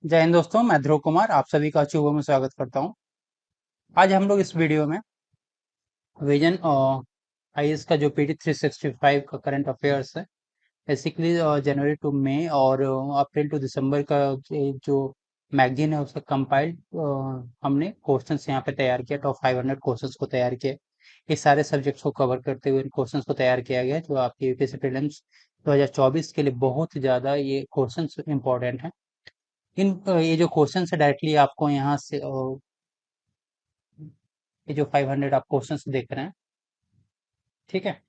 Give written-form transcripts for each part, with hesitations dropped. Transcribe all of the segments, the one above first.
जय हिंद दोस्तों, मैं ध्रुव कुमार आप सभी का चुबो में स्वागत करता हूं। आज हम लोग इस वीडियो में विजन आईएएस का जो पीटी 365 का करंट अफेयर्स है, बेसिकली जनवरी टू मई और अप्रैल टू दिसंबर का जो मैगजीन है उसका कंपाइल्ड हमने क्वेश्चंस यहाँ पे तैयार किया। टॉप 500 क्वेश्चंस को तैयार किया। इस सारे सब्जेक्ट्स को कवर करते हुए इन क्वेश्चंस को तैयार किया गया, जो आपके यूपीएससी प्रीलिम्स 2024 के लिए बहुत ज़्यादा ये क्वेश्चंस इंपॉर्टेंट हैं। ये जो क्वेश्चन है डायरेक्टली आपको यहाँ से ये जो 500 आप क्वेश्चंस देख रहे हैं, ठीक है,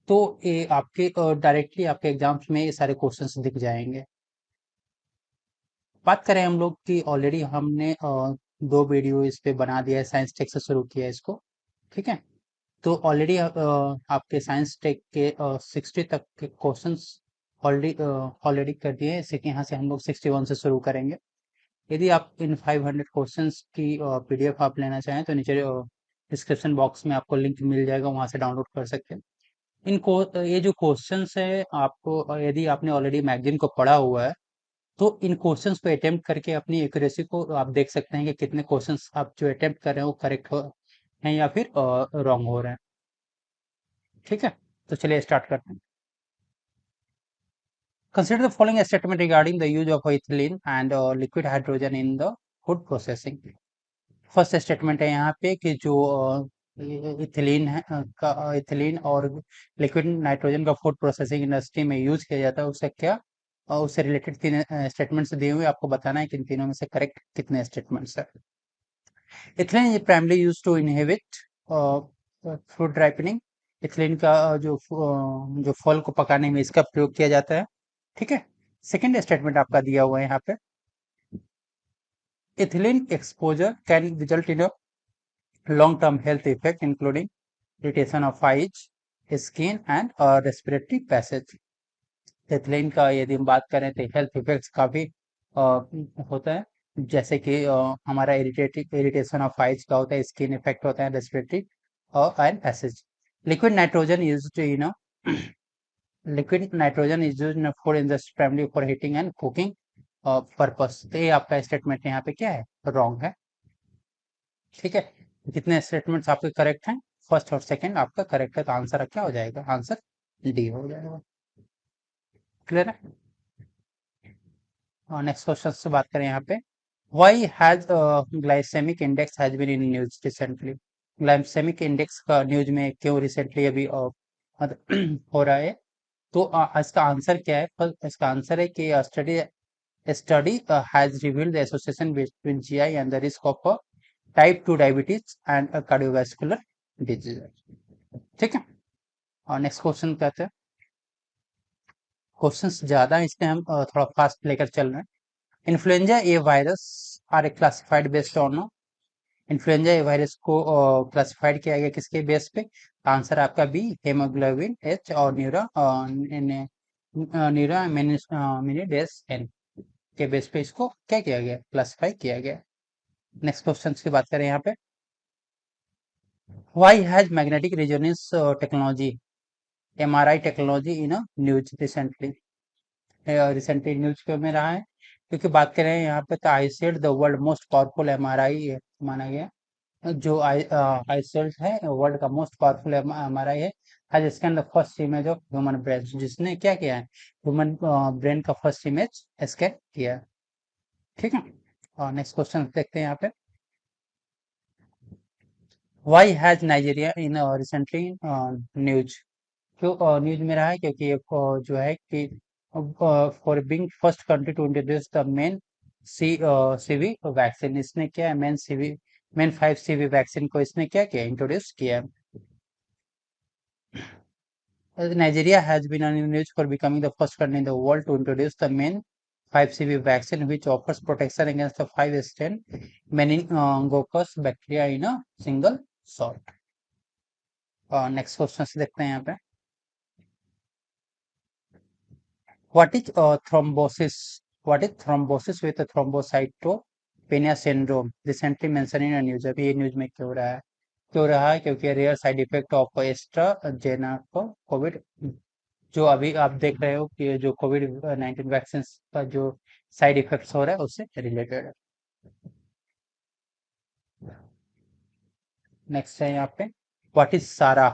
तो ये आपके डायरेक्टली आपके एग्जाम्स में ये सारे क्वेश्चंस दिख जाएंगे। बात करें हम लोग की ऑलरेडी हमने दो वीडियो इस पे बना दिया है, साइंस टेक से शुरू किया है इसको, ठीक है। तो ऑलरेडी आपके साइंस टेक के 60 तक के क्वेश्चंस ऑलरेडी ऑलरेडी कर दिए हैं। इसी के यहाँ से हम लोग 61 से शुरू करेंगे। यदि आप इन 500 क्वेश्चंस की पीडीएफ आप लेना चाहें तो नीचे डिस्क्रिप्शन बॉक्स में आपको लिंक मिल जाएगा, वहां से डाउनलोड कर सकते हैं। ये जो क्वेश्चंस है आपको यदि आपने ऑलरेडी मैगजीन को पढ़ा हुआ है तो इन क्वेश्चंस को अटेम्प्ट करके अपनी एक्यूरेसी को आप देख सकते हैं कि कितने क्वेश्चंस आप जो अटेम्प्ट कर रहे हैं वो करेक्ट हो हैं या फिर रॉन्ग हो रहे हैं, ठीक है। तो चलिए स्टार्ट करते हैं। Consider the following statement regarding the use of ethylene and liquid hydrogen in the food processing. First statement है यहाँ पे कि जो इथिलीन है का इथिलीन और लिक्विड नाइट्रोजन का फूड प्रोसेसिंग इंडस्ट्री में यूज किया जाता है, उससे क्या उससे रिलेटेड तीन स्टेटमेंट्स दिए हुए, आपको बताना है कि इन तीनों में से करेक्ट कितने स्टेटमेंट्स है। Ethylene is primarily use to inhibit fruit ripening. Ethylene का जो फल को पकाने में इसका प्रयोग किया जाता है, ठीक है। सेकेंड स्टेटमेंट आपका दिया हुआ है यहाँ पे, ethylene exposure can result in long-term health effect including irritation of eyes, skin and respiratory passage। Ethylene का यदि हम बात करें तो हेल्थ इफेक्ट्स काफी होता है, जैसे कि हमारा इरिटेशन ऑफ आइज का होता है, स्किन इफेक्ट होता है, रेस्पिरेटरी और and passage. Liquid nitrogen used in liquid nitrogen is used in food industry primary for heating and cooking purpose. तो ये आपका स्टेटमेंट यहाँ पे क्या है, रॉन्ग है, ठीक है। कितने स्टेटमेंट्स आपके करेक्ट हैं, फर्स्ट और सेकंड आपका करेक्ट है, तो आंसर क्या हो जाएगा, आंसर डी हो जाएगा। क्लियर है। और नेक्स्ट क्वेश्चन से बात करें यहाँ पे, why has glycaemic index has been in news recently. Glycaemic index का न्यूज में क्यों रिसेंटली अभी हो रहा है, तो इसका आंसर क्या है, इसका आंसर है कि study has revealed the association between GI and the risk of type 2 diabetes and cardiovascular disease, ठीक है। और नेक्स्ट क्वेश्चन कहते हैं, क्वेश्चंस ज्यादा हैं इसलिए हम थोड़ा फास्ट लेकर चल रहे हैं। Influenza A virus are classified based on, influenza A virus को क्लासिफाइड किया गया किसके बेस पे, आंसर आपका बी, हेमोग्लोबिन एच और न्यूरामिनिडेस एन के बेस पे इसको क्या किया गया, क्लासिफाई किया गया। नेक्स्ट क्वेश्चन की बात करें यहाँ पे, why has magnetic resonance technology MRI technology in news recently, recently news में रहा है, क्योंकि बात करें यहाँ पे तो Iseult the world most powerful MRI माना गया। जो आईसेट है वर्ल्ड का मोस्ट पावरफुल एमआरआई है, आज scan the first image of human brain, जिसने क्या किया है, ह्यूमन ब्रेन का फर्स्ट इमेज स्कैन किया है, ठीक है। और नेक्स्ट क्वेश्चन देखते हैं यहाँ पे, why has Nigeria in recently news, क्यों न्यूज में रहा है, क्योंकि ये जो है कि for being first country to introduce the men CV vaccine, इसने क्या है, मेन 5 सीवी वैक्सीन को इसने क्या किया, इंट्रोड्यूस किया। Nigeria has been on news for becoming the first country in the world to introduce the Men 5 C V vaccine which offers protection against the 5 strain meningococcus bacteria in a single shot. Next question से देखते हैं यहाँ पे, What is thrombosis? What is thrombosis with a thrombocytopenia syndrome? Recently mentioned in a news. अभी ये news में क्यों रहा है क्योंकि rare side effect of AstraZeneca Covid, जो अभी आप देख रहे हो कि जो कोविड 19 वैक्सीन का जो साइड इफेक्ट्स हो रहा है उससे रिलेटेड है। नेक्स्ट है यहाँ पे what is SARA.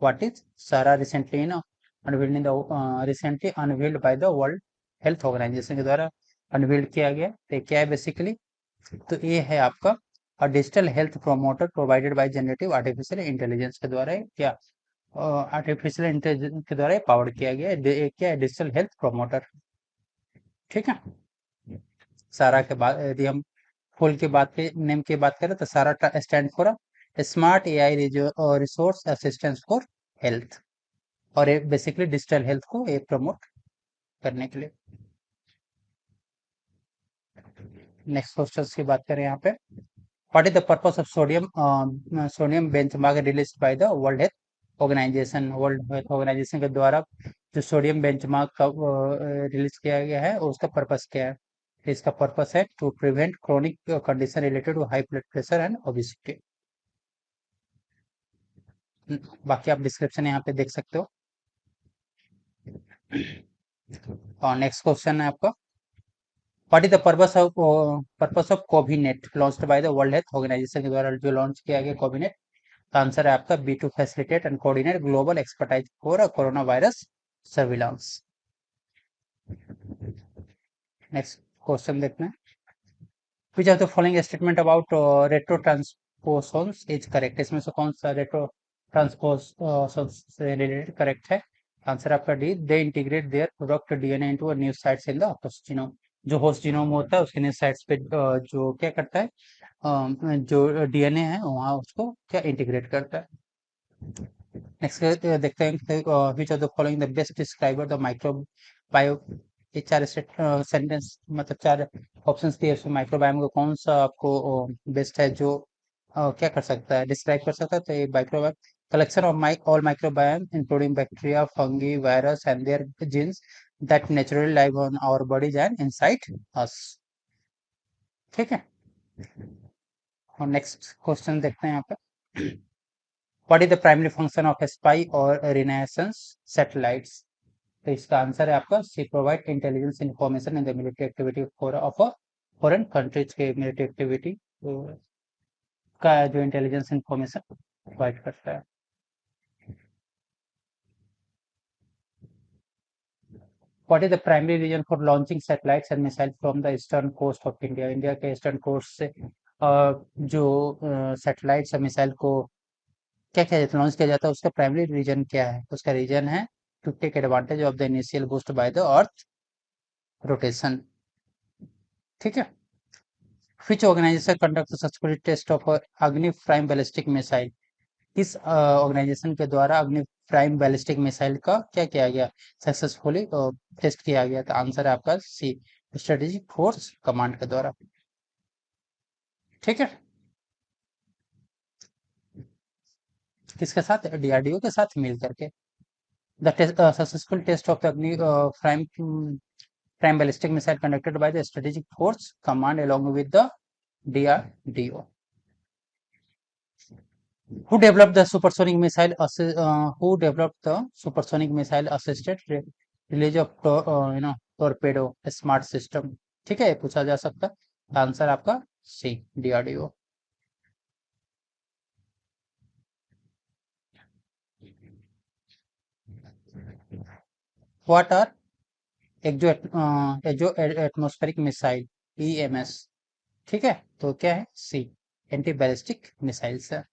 What is SARA recently ना unveiled in the recently unveiled by the World Health organisation के द्वारा अनवील्ड किया गया। तो ये क्या है बेसिकली, तो ये है आपका digital health promoter provided by generative artificial intelligence के द्वारा क्या आर्टिफिशियल इंटेलिजेंस के द्वारा पावर किया गया है। क्या है डिजिटल हेल्थ प्रोमोटर। ठीक है। सारा के बाद यदि हम फुल की बात के नेम की बात करें तो सारा stand for smart AI resource assistance for health, और ये बेसिकली डिजिटल हेल्थ को ये प्रमोट करने के लिए। नेक्स्ट क्वेश्चन की बात करें यहाँ पे what is the purpose of sodium benchmark released by the World Health organisation के द्वारा जो सोडियम बेंचमार्क का रिलीज किया गया है उसका पर्पस क्या है। तो इसका पर्पस है to prevent chronic condition related to high blood pressure and obesity. बाकी आप डिस्क्रिप्शन यहाँ पे देख सकते हो। और नेक्स्ट क्वेश्चन है आपका what is the purpose of CoViNet launched by the World Health organisation के द्वारा जो लॉन्च किया गया कोविनेट। आंसर है आपका B to facilitate and coordinate global expertise for corona virus surveillance. Next question देखते हैं which of the following statement about retrotransposons is correct. इसमें से कौन सा रेट्रो ट्रांसपोसॉन्स से रिलेटेड करेक्ट है। आंसर आपका D they integrate their product DNA into new sites in the host genome. जो होस्ट जीनोम होता है उसके न्यू साइट्स पे जो क्या करता है जो डीएनए है वहाँ उसको क्या इंटीग्रेट करता है। नेक्स्ट देखते हैं which of the following the best describer the microbiome. ये चार सेंटेंस मतलब चार ऑप्शंस दिए उसमें माइक्रोबायोम का कौन सा आपको बेस्ट है जो क्या कर सकता है डिस्क्राइब कर सकता है। तो ये microbiome collection of all microbiome including bacteria fungi virus and their genes that naturally live on our bodies and inside us. ठीक है। और नेक्स्ट क्वेश्चन देखते हैं यहाँ पे what is the primary function of spy और रिनाissance सैटेलाइट्स। तो इसका आंसर है आपका C provide intelligence information in the military activity for of foreign countries के मिलिट्री एक्टिविटी का जो इंटेलिजेंस इंफॉर्मेशन प्रोवाइड करता है। What is the primary reason for launching satellites and missile from the eastern coast of India. India के eastern coast से जो satellites और missile को क्या किया जाता है लॉन्च किया जाता है उसका प्राइमरी रीजन क्या है। उसका रीजन है to take advantage of the initial boost by the earth rotation. ठीक है। Which organization conduct the successful test of अग्नि प्राइम बैलिस्टिक मिसाइल। किस ऑर्गेनाइजेशन के द्वारा अग्नि प्राइम बैलिस्टिक मिसाइल का क्या किया गया सक्सेसफुली टेस्ट किया गया। था आंसर है आपका सी स्ट्रेटेजिक फोर्स कमांड के द्वारा। ठीक है। किसके साथ डीआरडीओ के साथ मिल करके the successful test of the Agni Prime ballistic missile conducted by the strategic force command along with the DRDO. Who developed the supersonic missile? Who developed the supersonic missile assisted release of torpedo smart system। ठीक है ये पूछा जा सकता है। Answer आपका C DRDO. What are जो atmospheric missile EMS. ठीक है तो क्या है सी एंटी बैलिस्टिक मिसाइल्स है।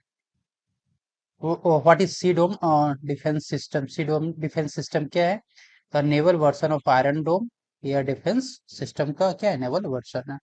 What is C dome defence system. C dome defence system क्या है the naval version of Iron Dome air defence system का क्या है नेवल वर्सन है।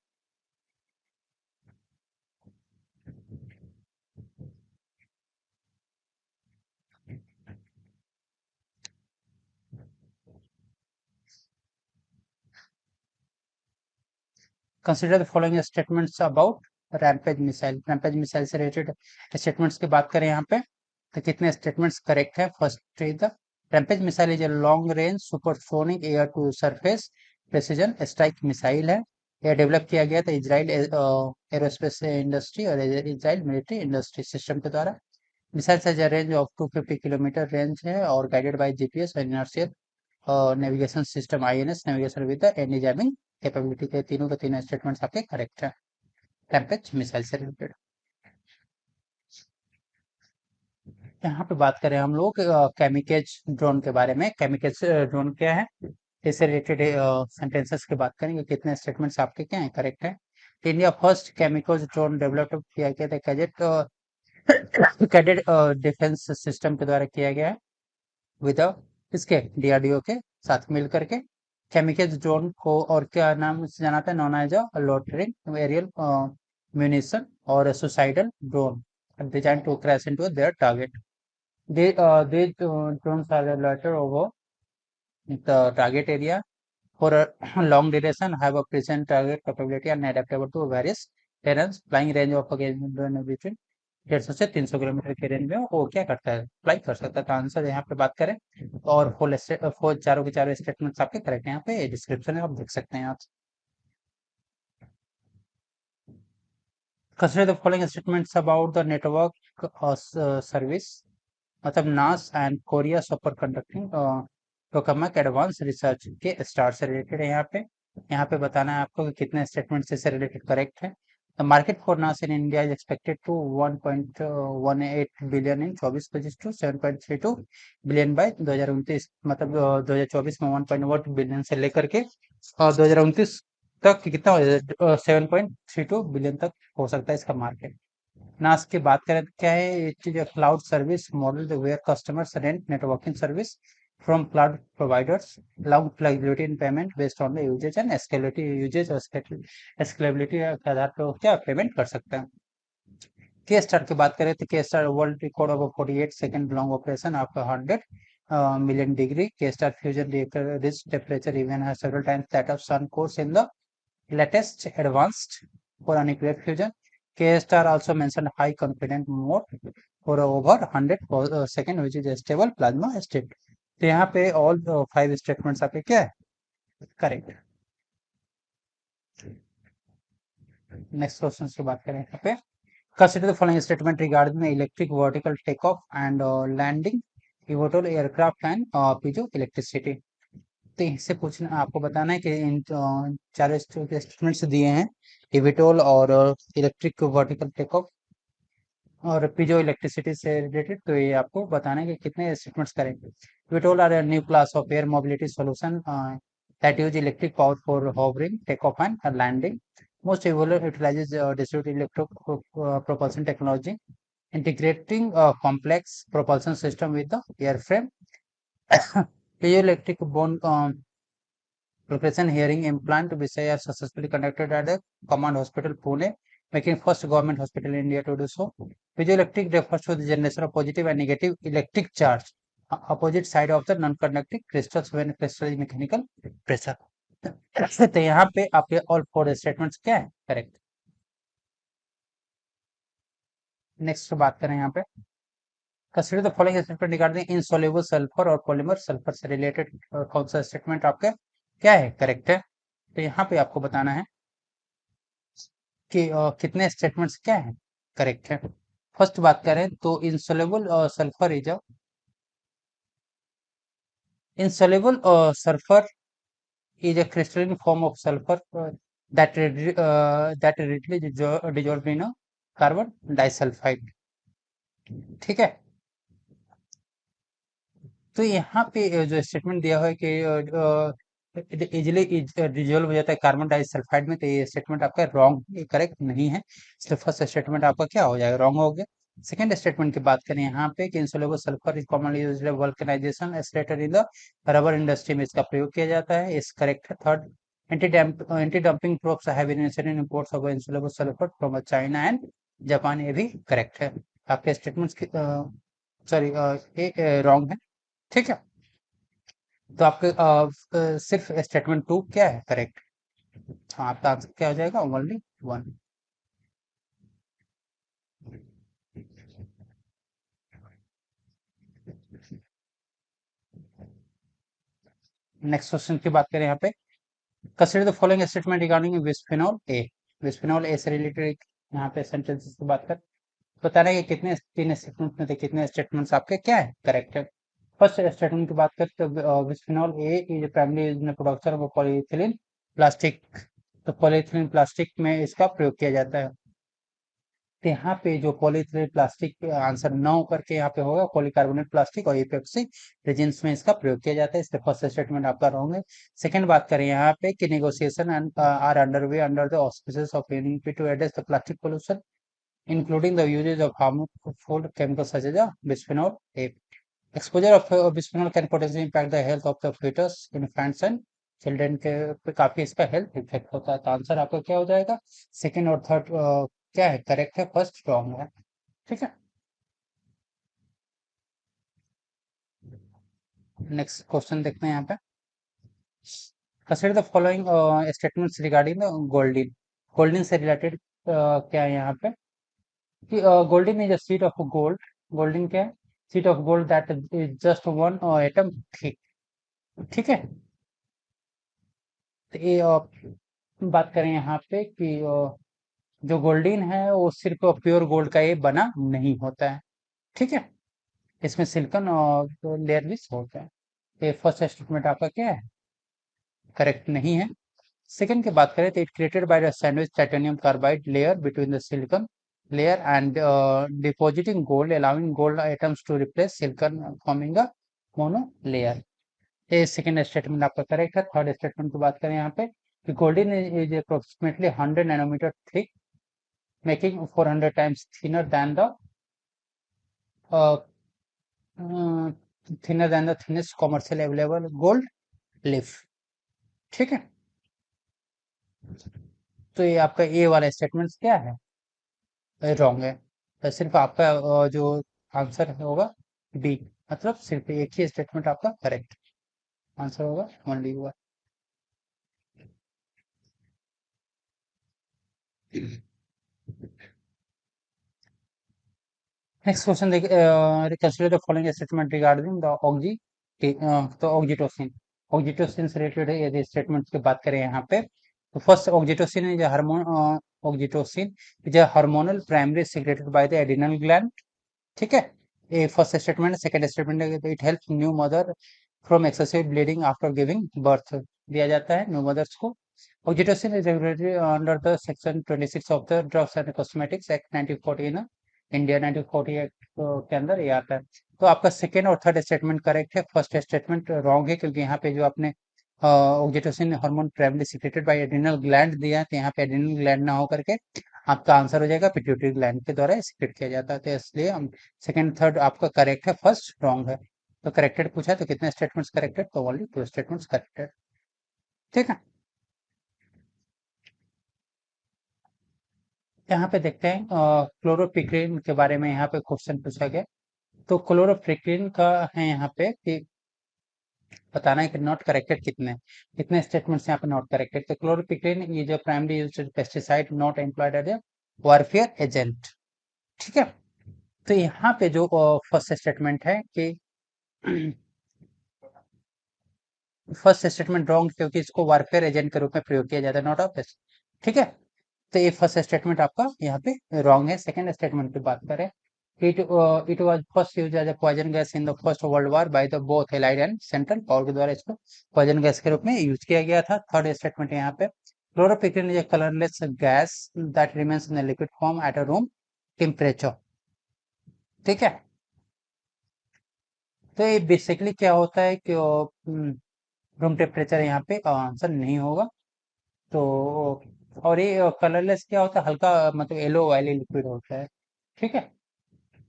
Consider the following statements about Rampage missile. Rampage missile से related statements की बात करें यहाँ पे तो कितने स्टेटमेंट्स करेक्ट है। First is the Rampage missile is a long range supersonic air to surface precision strike missile है। यह डेवलप किया गया था इजराइल एरोस्पेस इंडस्ट्री और इजराइल मिलिट्री इंडस्ट्री सिस्टम के द्वारा। Missile has a range of 250 kilometre range है और गाइडेड बाय जीपीएस और inertial navigation system INS navigation with the anti jamming capability के तीनों स्टेटमेंट्स आपके करेक्ट है टेम्पेस्ट मिसाइल से रिलेटेड। यहाँ पे बात करें हम लोग कैमिकेज ड्रोन के बारे में। कैमिकेज ड्रोन क्या है, इससे रिलेटेड सेंटेंसेस की बात करेंगे, कितने स्टेटमेंट्स आपके क्या है करेक्ट है। India first chemical drone develop किया गया था कैडेट कैडेट डिफेंस सिस्टम के द्वारा किया गया है विद इसके डीआरडीओ के साथ मिल करके। केमिकल ड्रोन को और क्या नाम से जाना था, known as a loitering aerial munition और suicidal drone designed to crash into their target. These drones are later over the target area for a long duration, have a present target capability and adaptable to various terrains, flying range of between 150 से 300 kilometre के range में वो क्या करता है, fly कर सकता है। तो आंसर यहाँ पे बात करें और फुल चारों के चारों स्टेटमेंट्स आपके करेक्ट है। यहाँ पे डिस्क्रिप्शन है, आप देख सकते हैं आप। Consider the following statements about the network service, मतलब नास and Korea super conducting tokamak advance research के स्टार से रिलेटेड है। यहाँ पे बताना है आपको कि कितने स्टेटमेंट से रिलेटेड करेक्ट है। The market for NaaS in India is expected to 1.18 billion in 24-25 to 7.32 billion by 2029, मतलब 2024 में 1.1 बिलियन से लेकर के 2029 तक कितना हो जाए, 7.32 बिलियन तक हो सकता है इसका मार्केट। नास की बात करें तो क्या है, it is a cloud service model where customers rent networking service from cloud providers, allow flexibility in payment based on the usage and usage और स्केलेबिलिटी के आधार पर वो क्या पेमेंट कर सकते हैं। के स्टार की बात करें तो के star world record of 48 second long operation after 100 million degree K star fusion reactor reached temperature even has several times that of sun cores in the latest advanced for a nuclear fusion. K star also mentioned high confidence mode for over 100 second which is a stable plasma state। तो यहाँ पे all 5 statements आपके क्या है correct. Next question की बात करें यहाँ पे, consider the following statement regarding the electric vertical takeoff and landing eVTOL aircraft and piezoelectricity। तो इससे पूछना आपको बताना है कि इन चार स्टेटमेंट्स दिए हैं, इविटोल और इलेक्ट्रिक वर्टिकल टेक ऑफ और पीजो इलेक्ट्रिसिटी से रिलेटेड। तो ये आपको बताना है कि कितने स्टेटमेंट्स करेंगे। EVTOL are new class of air mobility solution that use electric power for hovering, takeoff and landing. Most utilizes distributed propulsion technology, integrating a complex propulsion system with the airframe. Piezoelectric bone Profession hearing implant Visaya successfully conducted at the Command Hospital Pune, making first government hospital in India to do so. Piezoelectric refers to the generation of positive and negative electric charge, opposite side of the non-conducting crystals when crystal is mechanical pressure। तो यहाँ पे आपके all 4 statements क्या है correct. Next बात करें यहाँ पे, consider the following statement regarding insoluble sulphur और पॉलीमर सल्फर से रिलेटेड कौन सा स्टेटमेंट आपका क्या है करेक्ट है। तो यहाँ पे आपको बताना है कि कितने स्टेटमेंट्स क्या हैं करेक्ट है। फर्स्ट बात करें तो insoluble sulphur is insoluble sulfur is a crystalline form of sulfur that readily dissolved in a carbon disulfide। ठीक है, तो यहाँ पे जो स्टेटमेंट दिया हुआ है कि इजिली डिजोल्व हो जाता है कार्बन डाइसल्फाइड में, तो ये स्टेटमेंट आपका रॉन्ग करेक्ट नहीं है, इसलिए फर्स्ट स्टेटमेंट आपका क्या हो जाएगा रॉन्ग हो गया। सेकेंड स्टेटमेंट की बात करें यहाँ पे कि insoluble sulphur is commonly used vulcanisation as stated in the rubber industry में इसका प्रयोग किया जाता है, इस करेक्ट है। Third, anti dumping probes have been initiated in imports of insoluble sulphur from China and Japan, ये भी करेक्ट है। आपके स्टेटमेंट्स की सॉरी ये रॉन्ग है, ठीक है। तो आपके सिर्फ स्टेटमेंट 2 क्या है करेक्ट। हाँ, आपका आंसर क्या हो जाएगा ओनली 1। नेक्स्ट क्वेश्चन की बात करें यहाँ पे, consider the following statement regarding bisphenol A. Bisphenol A से रिलेटेड यहाँ पे सेंटेंसेस की बात कर बता रहे हैं कि कितने 3 स्टेटमेंट में थे, कितने स्टेटमेंट्स आपके क्या है करेक्ट है। फर्स्ट स्टेटमेंट की बात करें तो bisphenol A is primary used in production of polyethylene plastic, तो पॉलीथीन प्लास्टिक में इसका प्रयोग किया जाता है। तो यहाँ पे जो पॉलीथीन प्लास्टिक आंसर न होकर के यहाँ पे होगा पॉलीकार्बोनेट प्लास्टिक और इपॉक्सी रेजिन्स में इसका प्रयोग किया जाता है, इसलिए फर्स्ट स्टेटमेंट आपका रॉन्ग है। सेकंड बात करें यहाँ पे कि negotiation are under way under the auspices of UNEP to address the plastic pollution including the usage of harmful chemicals such as bisphenol A. Exposure of bisphenol can potentially impact the health of the fetus, infants and children के पे काफी इसका health effect होता है। तो answer आपका क्या हो जाएगा? सेकंड और थर्ड क्या है करेक्ट है, फर्स्ट रॉन्ग है। ठीक है, नेक्स्ट क्वेश्चन देखते हैं यहाँ पे। Consider the following statements regarding the golden. Golden से रिलेटेड क्या है यहाँ पे कि golden is a seat of gold. Golden क्या है? Seat of gold that is just one atom thick. ठीक है, तो ये बात करें यहाँ पे कि जो गोल्डन है वो सिर्फ प्योर गोल्ड का ये बना नहीं होता है। ठीक है, इसमें सिलिकॉन और लेयर भी होता है। ये फर्स्ट स्टेटमेंट आपका क्या है? करेक्ट नहीं है। सेकंड की बात करें तो it created by the sandwich titanium carbide layer between the silicon layer and depositing gold allowing gold items to replace silicon forming a mono layer. ये सेकंड स्टेटमेंट आपका करेक्ट है। थर्ड स्टेटमेंट की बात करें यहाँ पे कि golden is approximately 100 nanometre thick, making 400 times thinner than the thinnest commercial available gold leaf. ठीक है, तो ये आपका ए वाला स्टेटमेंट क्या है? रॉन्ग है। तो सिर्फ आपका जो आंसर होगा बी, मतलब सिर्फ एक ही स्टेटमेंट आपका करेक्ट आंसर होगा, ओनली हुआ। नेक्स्ट क्वेश्चन देख, consider the following statement regarding the oxy, तो ऑक्जीटोसिन। ऑक्जीटोसिन से रिलेटेड यदि स्टेटमेंट की बात करें यहाँ पे तो first oxytocin is hormone, oxytocin is a hormonal primary secreted by the adrenal gland. ठीक है, ये first statement. Second statement it help new mother from excessive bleeding after giving birth, दिया जाता है न्यू मदर्स को। Oxytocin is regulatory under the section 26 of the drugs and cosmetics act 1940 ना, India 1948 के अंदर ये आता है। तो आपका सेकेंड और थर्ड स्टेटमेंट करेक्ट है, फर्स्ट स्टेटमेंट रॉन्ग है क्योंकि यहाँ पे जो आपने oxytocin hormone primary secreted bye adrenal gland दिया है, तो यहाँ पे एड्रिनल ग्लैंड ना होकर के आपका आंसर हो जाएगा पिट्यूटरी ग्लैंड के द्वारा सिक्रेट किया जाता है। तो इसलिए हम सेकंड थर्ड आपका करेक्ट है, फर्स्ट रॉन्ग है। तो करेक्टेड पूछा तो कितने स्टेटमेंट्स करेक्टेड? तो ओनली टू स्टेटमेंट्स करेक्टेड। ठीक है, यहाँ पे देखते हैं क्लोरोपिक्रीन के बारे में यहाँ पे क्वेश्चन पूछा गया। तो क्लोरोपिक्रीन का है यहाँ पे कि बताना है कि नॉट करेक्टेड कितने कितने स्टेटमेंट्स यहाँ पे नॉट करेक्टेड। तो क्लोरोपिक्रीन ये जो primary used pesticide not employed as a warfare agent. ठीक है, तो यहाँ पे जो फर्स्ट स्टेटमेंट है कि फर्स्ट स्टेटमेंट रॉन्ग क्योंकि इसको वारफेयर एजेंट के रूप में प्रयोग किया जाता है, नॉट ऑफ। ठीक है, तो ये फर्स्ट स्टेटमेंट आपका यहाँ पे रॉन्ग है। सेकंड स्टेटमेंट की बात करें, it was first use as a poison gas in the First World War by the both Allied and Central Power के द्वारा इसको पॉइजन गैस के रूप में यूज किया गया था। थर्ड स्टेटमेंट यहाँ पे chloropicrin is a colourless gas that remains in liquid form at a room temperature. ठीक है, तो ये बेसिकली क्या होता है कि रूम टेम्परेचर यहाँ पे आंसर नहीं होगा। तो और ये कलरलेस क्या होता है, हल्का मतलब येलो वाली लिक्विड होता है। ठीक है,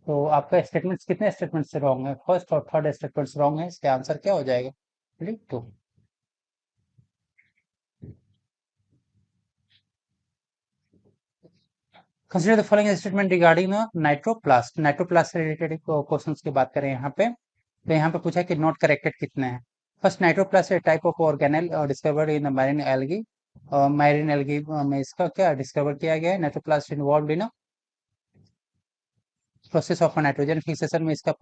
तो आपका स्टेटमेंट्स कितने स्टेटमेंट से रॉन्ग है? फर्स्ट और थर्ड स्टेटमेंट्स रॉन्ग है, इसका आंसर क्या हो जाएगा? Two. Consider the following statement regarding nitroplast. Nitroplast से रिलेटेड क्वेश्चंस की बात करें यहाँ पे तो यहाँ पे पूछा है कि नॉट करेक्टेड कितने हैं। First, nitroplast type of organelle discovered in the marine algae. Marine algae में इसका क्या डिस्कवर किया गया है? Nitroplast involve in process of nitrogen fixation में इसका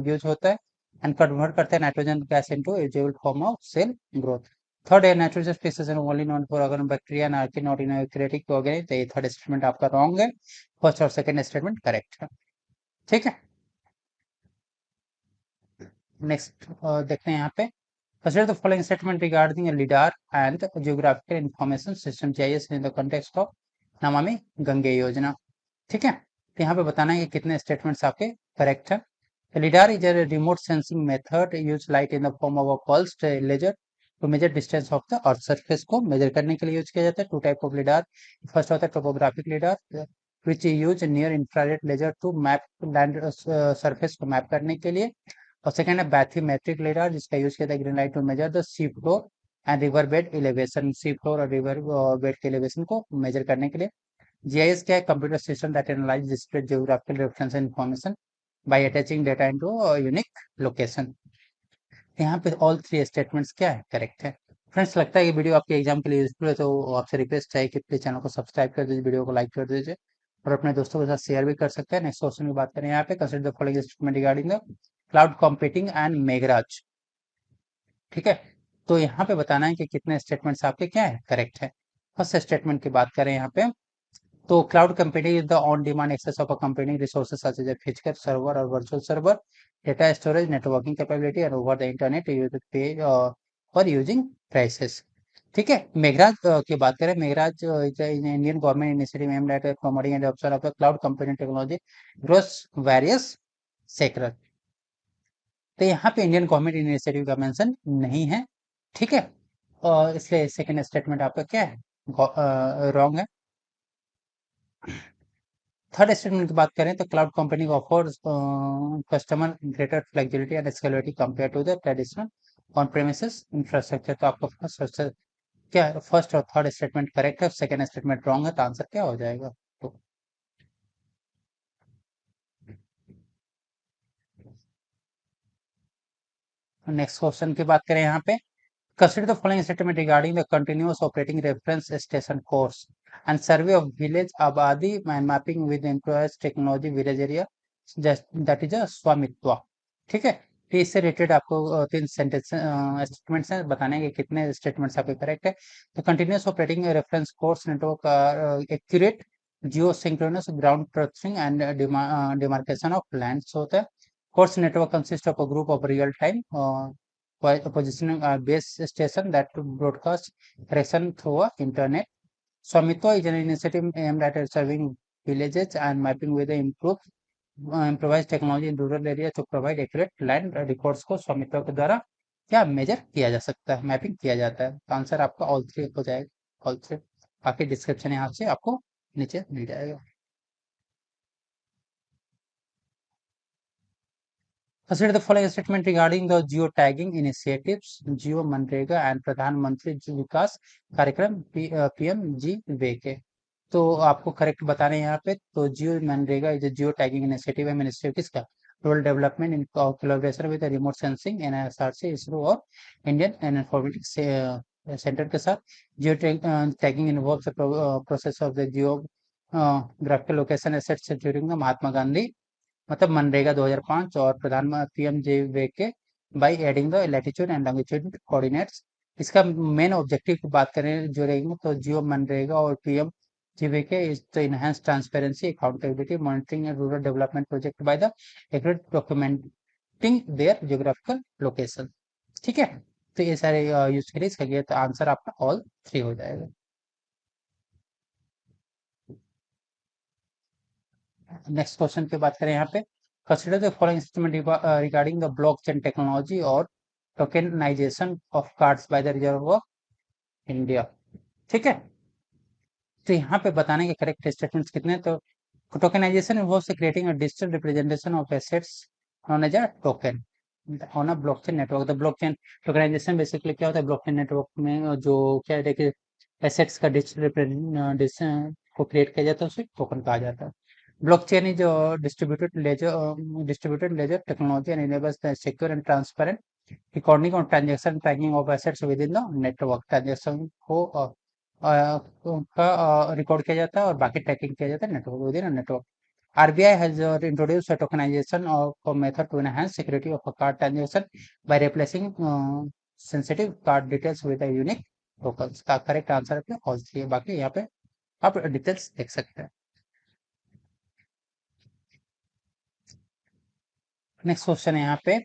यूज होता है एंड कन्वर्ट करते हैं nitrogen gas into edible form of cell growth. Third है nitrogen fixation only known for organ bacteria and archaea not in eukaryotic organism. तो ये third statement आपका रॉन्ग है, फर्स्ट और सेकंड स्टेटमेंट करेक्ट है। ठीक है, नेक्स्ट देखते हैं यहाँ पे Consider the following statement regarding a LIDAR and Geographical Information System GIS in the context of Namami Gange योजना। ठीक है, तो यहाँ पे बताना है कि कितने स्टेटमेंट्स आपके करेक्ट है। LIDAR is a remote sensing method use light in the form of a pulsed laser to measure distance of the earth surface को मेजर करने के लिए यूज किया जाता है। Two type of LIDAR, first होता है topographic LIDAR which use near infrared laser to map land surface को मैप करने के लिए, और सेकंड है बैथीमेट्रिक LIDAR जिसका यूज किया जाता है green light to measure the sea floor and river bed elevation, sea floor और रिवर बेड के एलिवेशन को मेजर करने के लिए। GIS क्या है? Computer system that analyse display geographical reference information by attaching data into unique location. यहाँ पे ऑल थ्री स्टेटमेंट्स क्या है? करेक्ट है। फ्रेंड्स, लगता है कि वीडियो आपके एग्जाम के लिए यूजफुल है, तो आपसे रिक्वेस्ट है कि प्लीज चैनल को सब्सक्राइब कर दीजिए, वीडियो को लाइक कर दीजिए और अपने दोस्तों के साथ शेयर भी कर सकते हैं। नेक्स्ट क्वेश्चन की बात करें यहाँ पे, consider the following statement regarding the cloud computing and Meghraj. ठीक है, तो यहाँ पे बताना है कि कितने स्टेटमेंट्स आपके क्या है? करेक्ट है। फर्स्ट स्टेटमेंट की बात करें यहाँ पे, तो cloud computing is the on demand access of a computing resources such as physical server और virtual server, data storage, networking capability and over the internet use page for using prices. ठीक है, मेघराज की बात करें, Meghraj is Indian government initiative aimed at promoting and adoption of the cloud computing technology across various sector. तो यहाँ पे Indian government initiative का mention नहीं है। ठीक है, और इसलिए सेकंड स्टेटमेंट आपका क्या है? रॉन्ग है। थर्ड स्टेटमेंट की बात करें तो cloud computing offers customer greater flexibility and scalability compare to the traditional on premises infrastructure. तो आपका फर्स्ट क्या है? फर्स्ट और थर्ड स्टेटमेंट करेक्ट है, सेकंड स्टेटमेंट रॉन्ग है, तो आंसर क्या हो जाएगा? तो नेक्स्ट क्वेश्चन की बात करें यहाँ पे, consider the following statement regarding the continuous operating reference station course and survey of village abadi and mapping with employers technology village area that is a स्वामित्व। ठीक है, तो इससे रिलेटेड आपको तीन सेंटेंस स्टेटमेंट्स हैं, बताने के कितने स्टेटमेंट्स आपके करेक्ट है। तो continuous operating reference CORS network accurate geosynchronous ground truthing and demarcation of lands होता है। CORS network consist of a group of real time positioning a base station that broadcast direction through a internet. Swamitwa is an initiative aimed at serving villages and mapping with the improvised technology in rural areas to provide accurate land records को स्वामित्व के द्वारा क्या major किया जा सकता है, mapping किया जाता है। तो आंसर आपका ऑल थ्री हो जाएगा, ऑल थ्री। बाकी डिस्क्रिप्शन यहाँ से आपको नीचे मिल जाएगा। Consider the following statement regarding the geotagging initiatives, Geo MNREGA and प्रधानमंत्री विकास कार्यक्रम PMGVK। तो आपको करेक्ट बताने हैं यहाँ पे, तो geo MNREGA is geo tagging initiative है, मिनिस्ट्री किसका? Rural development in collaboration with remote sensing NSRC ISRO और इंडियन इन्फॉर्मेटिक्स सेंटर के साथ। Geo tagging involves the process of the geographical location assets during the Mahatma Gandhi मतलब मनरेगा 2005 और प्रधानमंत्री PMJVK by adding the latitude and longitude coordinates. इसका main objective की बात करें जो रहेगी, तो जियो मनरेगा और PM GVK is the enhance transparency accountability monitoring and rural development project by the accurate documenting their geographical location. ठीक है, तो ये सारे यूज करिए इसका, तो आंसर आपका ऑल थ्री हो जाएगा। नेक्स्ट क्वेश्चन की बात करें यहाँ पे, consider the following statement regarding the blockchain technology और tokenisation of cards by the reserve of India. ठीक है, तो यहाँ पे बताने के करेक्ट स्टेटमेंट्स कितने, तो tokenization involves creating a digital representation of assets known as a token on a blockchain network. The blockchain tokenization basically क्या होता है, ब्लॉकचेन नेटवर्क में जो क्या है कि एसेट्स का डिजिटल रिप्रेजेंटेशन को क्रिएट किया जाता है, उसे टोकन कहा जाता है। Blockchain is a distributed ledger technology and enables the secure and transparent recording of transaction tracking of assets within the network। Transaction को का रिकॉर्ड किया जाता है और बाकी ट्रैकिंग किया जाता है network with in network. RBI has introduced a tokenization of a method to enhance security of a card transaction by replacing sensitive card details with a unique tokens। का करेक्ट आंसर है all three है, बाकी यहाँ पे आप details देख सकते हैं। नेक्स्ट क्वेश्चन है यहाँ पे,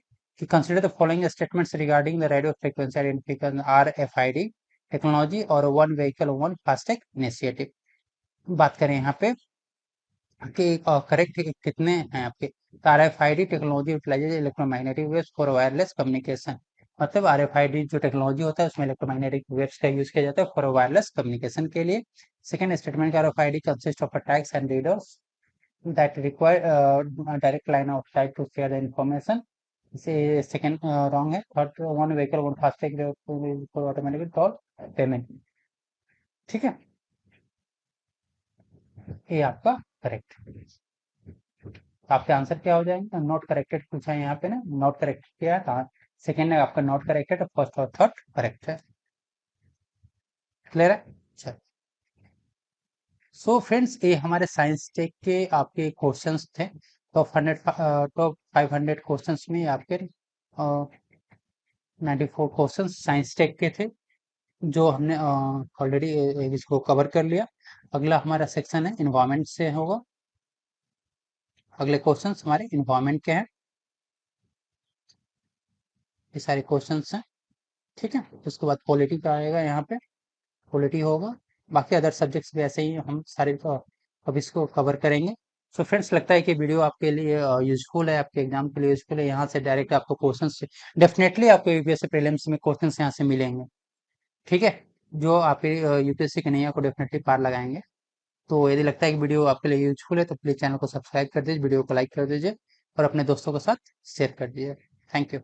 कि consider the following statements regarding the radio frequency identification RFID technology और one vehicle one FASTag initiative. बात करें यहाँ पे कि करेक्ट कितने हैं आपके, तो RFID technology utilises electromagnetic waves for wireless communication. मतलब RFID जो टेक्नोलॉजी होता है उसमें इलेक्ट्रोमैग्नेटिक वेव्स का यूज किया जाता है फॉर वायरलेस कम्युनिकेशन के लिए। सेकंड स्टेटमेंट का RFID consist of tags and readers that require a direct line of sight to share the information. इसे सेकंड रॉन्ग है। Third one vehicle one FASTag for automatic toll payment. ठीक है, ये आपका correct. आपके answer क्या हो जाएंगे, नॉट करेक्टेड पूछा है यहाँ पे ना, नॉट करेक्ट क्या है, सेकेंड है आपका नॉट करेक्टेड, फर्स्ट और थर्ड करेक्ट है। क्लियर है? चलो, सो फ्रेंड्स ये हमारे साइंस टेक के आपके क्वेश्चंस थे। टॉप 500 क्वेश्चंस में आपके 94 क्वेश्चंस साइंस टेक के थे, जो हमने ऑलरेडी इसको कवर कर लिया। अगला हमारा सेक्शन है इन्वायरमेंट से होगा। अगले क्वेश्चंस हमारे इन्वायरमेंट के हैं, ये सारे क्वेश्चंस हैं। ठीक है, उसके बाद पॉलिटी का आएगा, यहाँ पे पॉलिटी होगा। बाकी अदर सब्जेक्ट्स भी ऐसे ही हम सारे अब इसको कवर करेंगे। सो फ्रेंड्स, लगता है कि वीडियो आपके लिए यूजफुल है, आपके एग्जाम के लिए यूजफुल है। यहाँ से डायरेक्ट आपको क्वेश्चंस डेफिनेटली आपको यूपीएससी प्रीलिम्स में क्वेश्चंस यहाँ से मिलेंगे। ठीक है, जो आपके यूपीएससी के नैया को डेफिनेटली पार लगाएंगे। तो यदि लगता है कि वीडियो आपके लिए यूजफुल है तो प्लीज चैनल को सब्सक्राइब कर दीजिए, वीडियो को लाइक कर दीजिए और अपने दोस्तों के साथ शेयर कर दीजिए। Thank you.